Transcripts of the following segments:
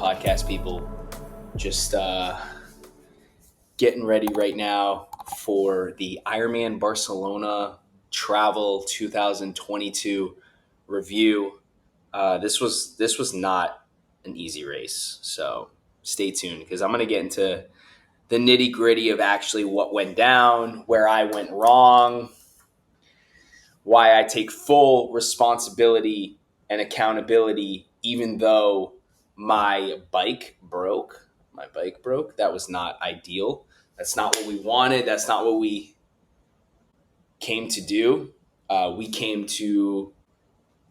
podcast people? Just getting ready right now for the Ironman Barcelona Travel 2022 review. This was not an easy race, so stay tuned because I'm going to get into the nitty gritty of actually what went down, where I went wrong, why I take full responsibility and accountability, even though my bike broke. That was not ideal. That's not what we wanted. That's not what we came to do. We came to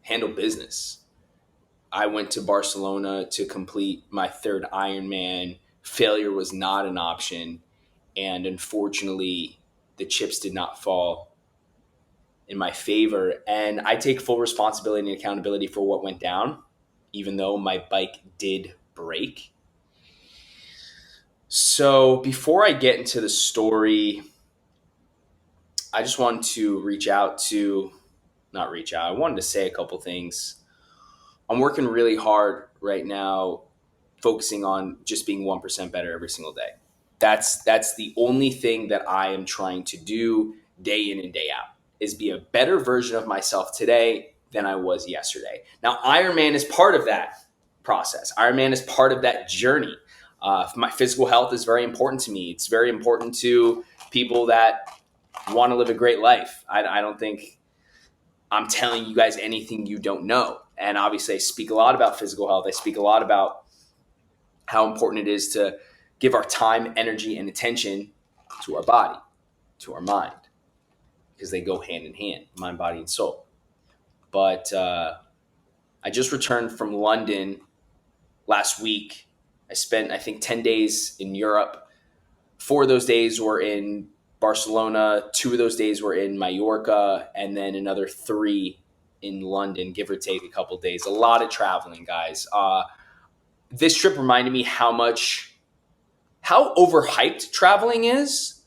handle business. I went to Barcelona to complete my third Ironman. Failure was not an option. And unfortunately, the chips did not fall in my favor. And I take full responsibility and accountability for what went down, even though my bike did break. So before I get into the story, I just wanted to I wanted to say a couple things. I'm working really hard right now, focusing on just being 1% better every single day. That's the only thing that I am trying to do day in and day out, is be a better version of myself today than I was yesterday. Now, Ironman is part of that process. Ironman is part of that journey. My physical health is very important to me. It's very important to people that want to live a great life. I don't think I'm telling you guys anything you don't know. And obviously, I speak a lot about physical health. I speak a lot about how important it is to give our time, energy, and attention to our body, to our mind, because they go hand in hand, mind, body, and soul. But I just returned from London last week. I spent, I think, 10 days in Europe. 4 of those days were in Barcelona. 2 of those days were in Mallorca, and then another 3 in London, give or take a couple days. A lot of traveling, guys. This trip reminded me how overhyped traveling is.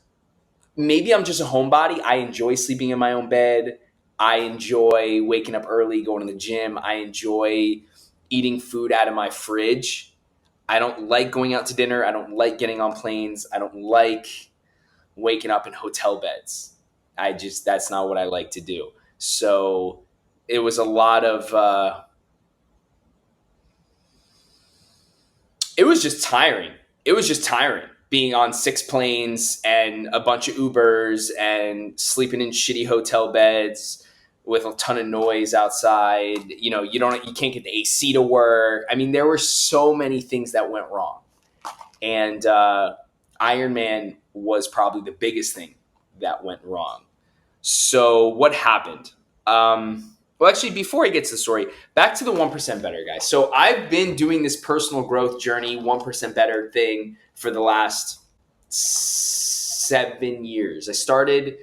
Maybe I'm just a homebody. I enjoy sleeping in my own bed. I enjoy waking up early, going to the gym. I enjoy eating food out of my fridge. I don't like going out to dinner. I don't like getting on planes. I don't like waking up in hotel beds. That's not what I like to do. So it was a lot of, it was just tiring. Being on 6 planes and a bunch of Ubers and sleeping in shitty hotel beds with a ton of noise outside. You can't get the AC to work. I mean, there were so many things that went wrong. And Ironman was probably the biggest thing that went wrong. So what happened? Well, actually, before I get to the story, back to the 1% better, guys. So I've been doing this personal growth journey, 1% better thing for the last 7 years. I started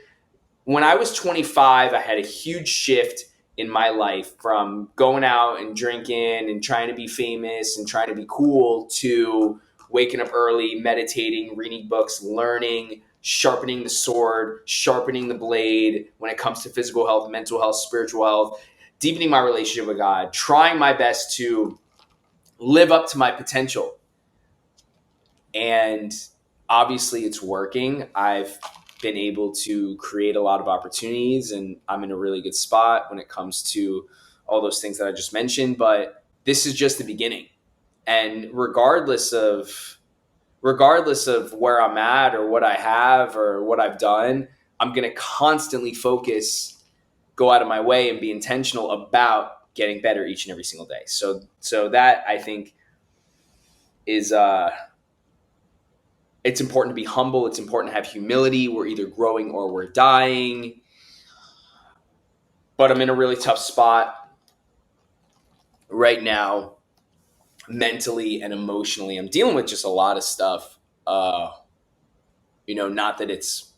when I was 25. I had a huge shift in my life from going out and drinking and trying to be famous and trying to be cool to waking up early, meditating, reading books, learning, sharpening the sword, sharpening the blade when it comes to physical health, mental health, spiritual health, deepening my relationship with God, trying my best to live up to my potential. And obviously it's working. I've been able to create a lot of opportunities, and I'm in a really good spot when it comes to all those things that I just mentioned. But this is just the beginning. And regardless of where I'm at or what I have or what I've done, I'm going to constantly go out of my way and be intentional about getting better each and every single day. So that, I think, is it's important to be humble. It's important to have humility. We're either growing or we're dying. But I'm in a really tough spot right now, mentally and emotionally. I'm dealing with just a lot of stuff. Not that it's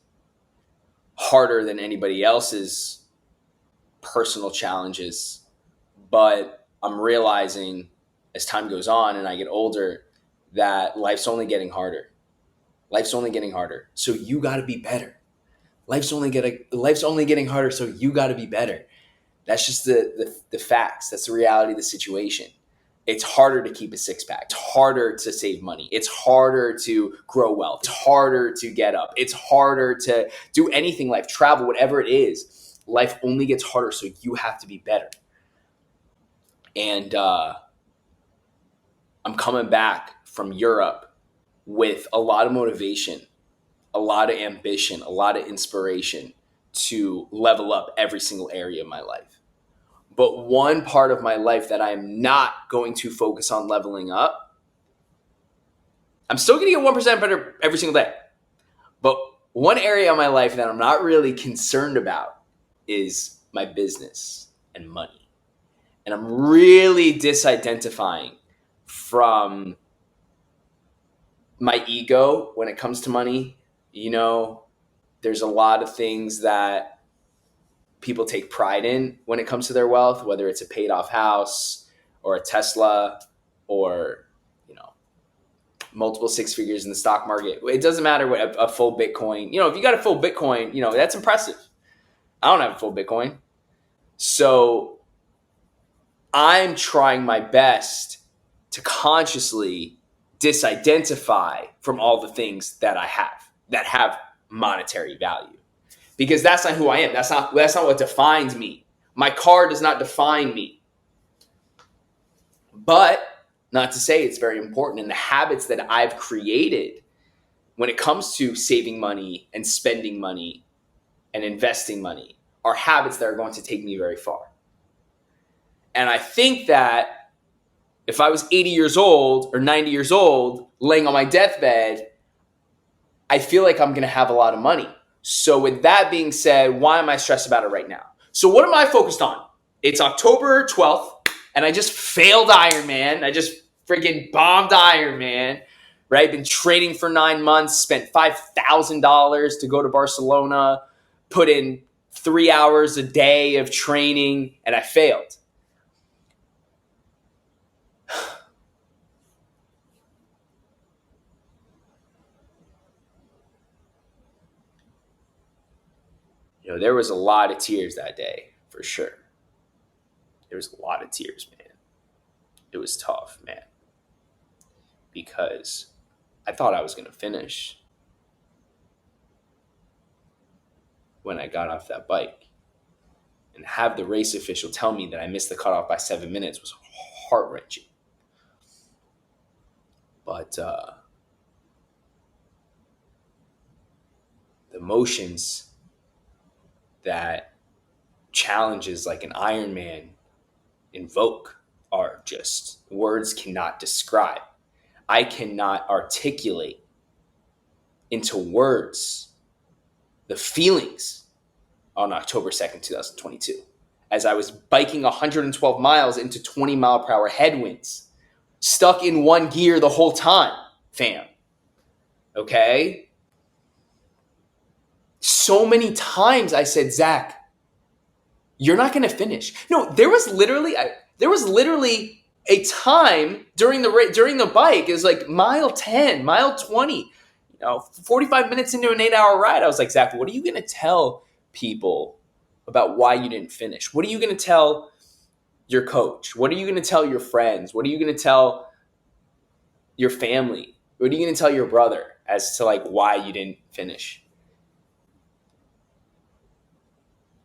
harder than anybody else's personal challenges, but I'm realizing as time goes on and I get older that life's only getting harder. So you got to be better. Life's only getting harder. So you got to be better. That's just the facts. That's the reality of the situation. It's harder to keep a six pack. It's harder to save money. It's harder to grow wealth. It's harder to get up. It's harder to do anything, life, travel, whatever it is. Life only gets harder, so you have to be better. And I'm coming back from Europe with a lot of motivation, a lot of ambition, a lot of inspiration to level up every single area of my life. But one part of my life that I'm not going to focus on leveling up, I'm still going to get 1% better every single day. But one area of my life that I'm not really concerned about is my business and money. And I'm really disidentifying from my ego when it comes to money. You know, there's a lot of things that people take pride in when it comes to their wealth, whether it's a paid off house or a Tesla or, you know, multiple six figures in the stock market. It doesn't matter what a full Bitcoin, you know, if you got a full Bitcoin, you know, that's impressive. I don't have a full Bitcoin. So I'm trying my best to consciously disidentify from all the things that I have that have monetary value, because that's not who I am. That's not what defines me. My car does not define me. But not to say it's very important. And the habits that I've created when it comes to saving money and spending money and investing money are habits that are going to take me very far. And I think that if I was 80 years old or 90 years old, laying on my deathbed, I feel like I'm going to have a lot of money. So with that being said, why am I stressed about it right now? So what am I focused on? It's October 12th, and I just failed Ironman. I just freaking bombed Ironman, right? Been training for 9 months, spent $5,000 to go to Barcelona, put in 3 hours a day of training, and I failed. You know, there was a lot of tears that day, for sure. There was a lot of tears, man. It was tough, man. Because I thought I was going to finish when I got off that bike. And have the race official tell me that I missed the cutoff by 7 minutes was heart-wrenching. But the emotions that challenges like an Ironman invoke are just words cannot describe. I cannot articulate into words the feelings on October 2nd, 2022, as I was biking 112 miles into 20 mile per hour headwinds, stuck in one gear the whole time, fam. Okay? So many times I said, Zach, you're not going to finish. No, there was literally a time during the bike. It was like mile 10, mile 20, 45 minutes into an 8-hour ride. I was like, Zach, what are you going to tell people about why you didn't finish? What are you going to tell your coach? What are you going to tell your friends? What are you going to tell your family? What are you going to tell your brother as to like why you didn't finish?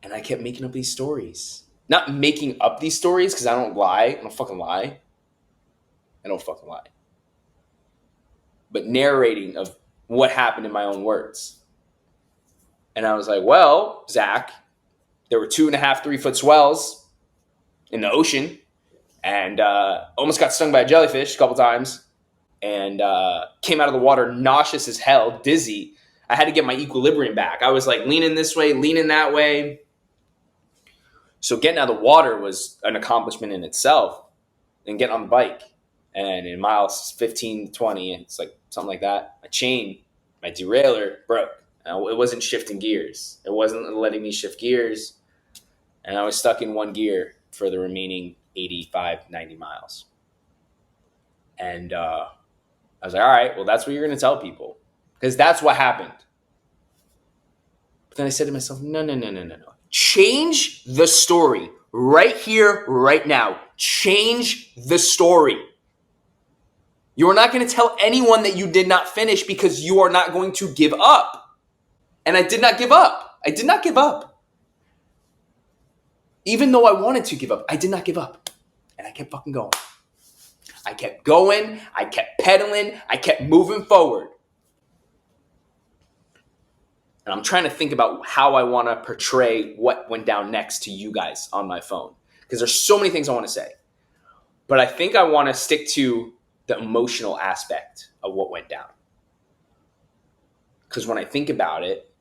And I kept making up these stories. Not making up these stories because I don't lie. I don't fucking lie. But narrating of what happened in my own words. And I was like, well, Zach, there were 2.5 3-foot swells in the ocean, and almost got stung by a jellyfish a couple times, and came out of the water nauseous as hell, dizzy. I had to get my equilibrium back. I was like leaning this way, leaning that way. So getting out of the water was an accomplishment in itself, and getting on the bike. And in miles 15, 20, it's like something like that, my chain, my derailleur broke. It wasn't shifting gears. It wasn't letting me shift gears. And I was stuck in one gear for the remaining 85, 90 miles. And I was like, all right, well, that's what you're going to tell people. Because that's what happened. But then I said to myself, no. Change the story right here, right now. Change the story. You are not going to tell anyone that you did not finish because you are not going to give up. And I did not give up. I did not give up. Even though I wanted to give up, I did not give up. And I kept fucking going. I kept going. I kept pedaling. I kept moving forward. And I'm trying to think about how I want to portray what went down next to you guys on my phone. Because there's so many things I want to say. But I think I want to stick to the emotional aspect of what went down. Because when I think about it,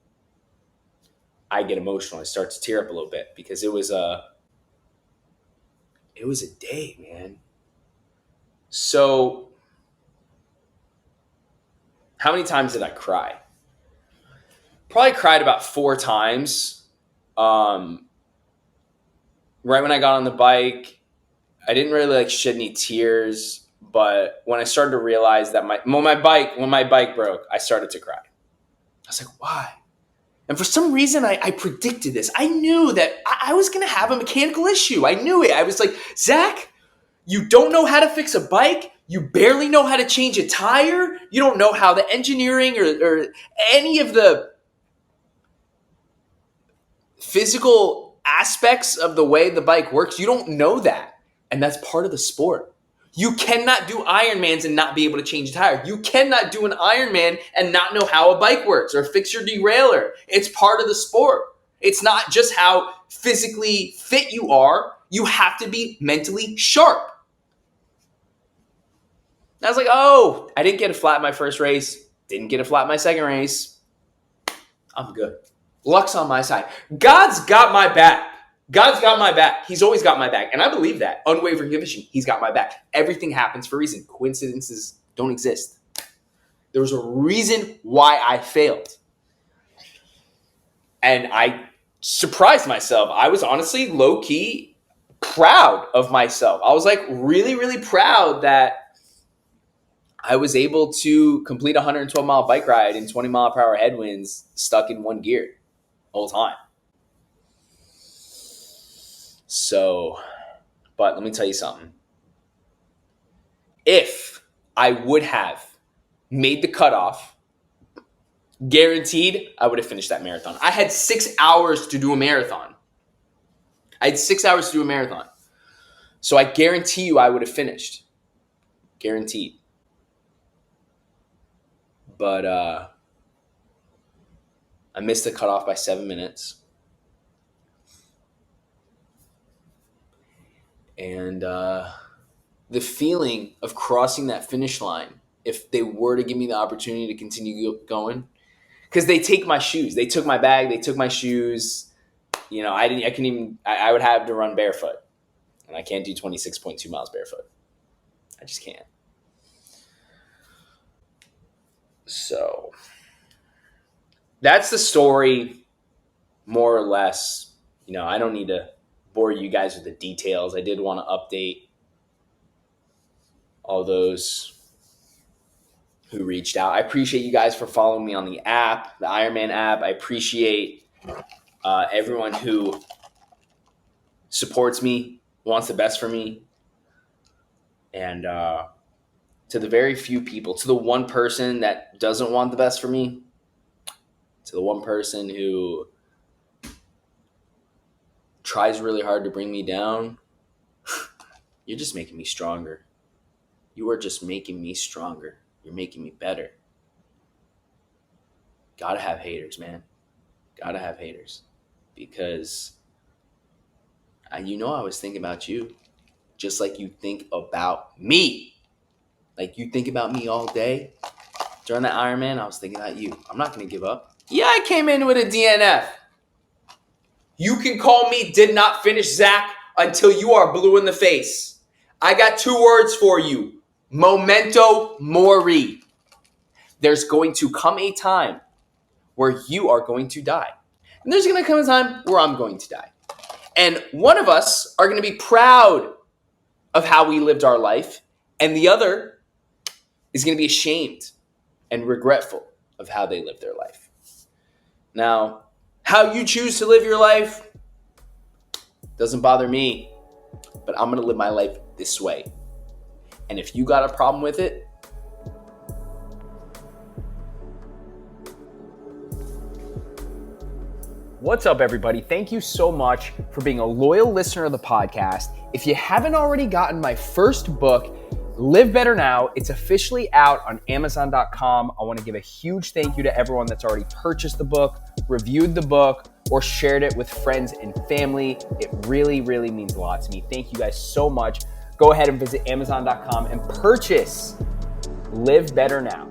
I get emotional. I start to tear up a little bit because it was a day, man. So how many times did I cry? Probably cried about 4 times. Right when I got on the bike, I didn't really shed any tears, but when I started to realize that when my bike broke, I started to cry. I was like, why? And for some reason, I predicted this. I knew that I was going to have a mechanical issue. I knew it. I was like, Zach, you don't know how to fix a bike. You barely know how to change a tire. You don't know how the engineering or any of the physical aspects of the way the bike works. You don't know that. And that's part of the sport. You cannot do Ironmans and not be able to change a tire. You cannot do an Ironman and not know how a bike works or fix your derailleur. It's part of the sport. It's not just how physically fit you are. You have to be mentally sharp. And I was like, oh, I didn't get a flat my first race. Didn't get a flat my second race. I'm good. Luck's on my side. God's got my back. God's got my back. He's always got my back. And I believe that. Unwavering conviction. He's got my back. Everything happens for a reason. Coincidences don't exist. There was a reason why I failed. And I surprised myself. I was honestly low-key proud of myself. I was really, really proud that I was able to complete a 112-mile bike ride in 20-mile-per-hour headwinds stuck in one gear the whole time. So, but let me tell you something. If I would have made the cutoff, guaranteed I would have finished that marathon. I had 6 hours to do a marathon. So I guarantee you I would have finished. Guaranteed. But I missed the cutoff by 7 minutes. And the feeling of crossing that finish line, if they were to give me the opportunity to continue going, because they take my shoes, they took my bag, they took my shoes. You know, I would have to run barefoot, and I can't do 26.2 miles barefoot. I just can't. So that's the story, more or less. You know, I don't need to bore you guys with the details. I did want to update all those who reached out. I appreciate you guys for following me on the app, the Ironman app. I appreciate everyone who supports me, wants the best for me. And to the very few people, to the one person that doesn't want the best for me, to the one person who tries really hard to bring me down, you're just making me stronger. You are just making me stronger. You're making me better. Gotta have haters, man. Gotta have haters. Because I was thinking about you just like you think about me. Like you think about me all day. During that Ironman, I was thinking about you. I'm not going to give up. Yeah, I came in with a DNF. You can call me did not finish Zach until you are blue in the face. I got 2 words for you. Memento mori. There's going to come a time where you are going to die. And there's going to come a time where I'm going to die. And one of us are going to be proud of how we lived our life, and the other is going to be ashamed and regretful of how they lived their life. Now, how you choose to live your life doesn't bother me. but I'm going to live my life this way. And if you got a problem with it, what's up, everybody? Thank you so much for being a loyal listener of the podcast. If you haven't already gotten my first book, Live Better Now, it's officially out on Amazon.com. I want to give a huge thank you to everyone that's already purchased the book, reviewed the book, or shared it with friends and family. It really, really means a lot to me. Thank you guys so much. Go ahead and visit Amazon.com and purchase Live Better Now.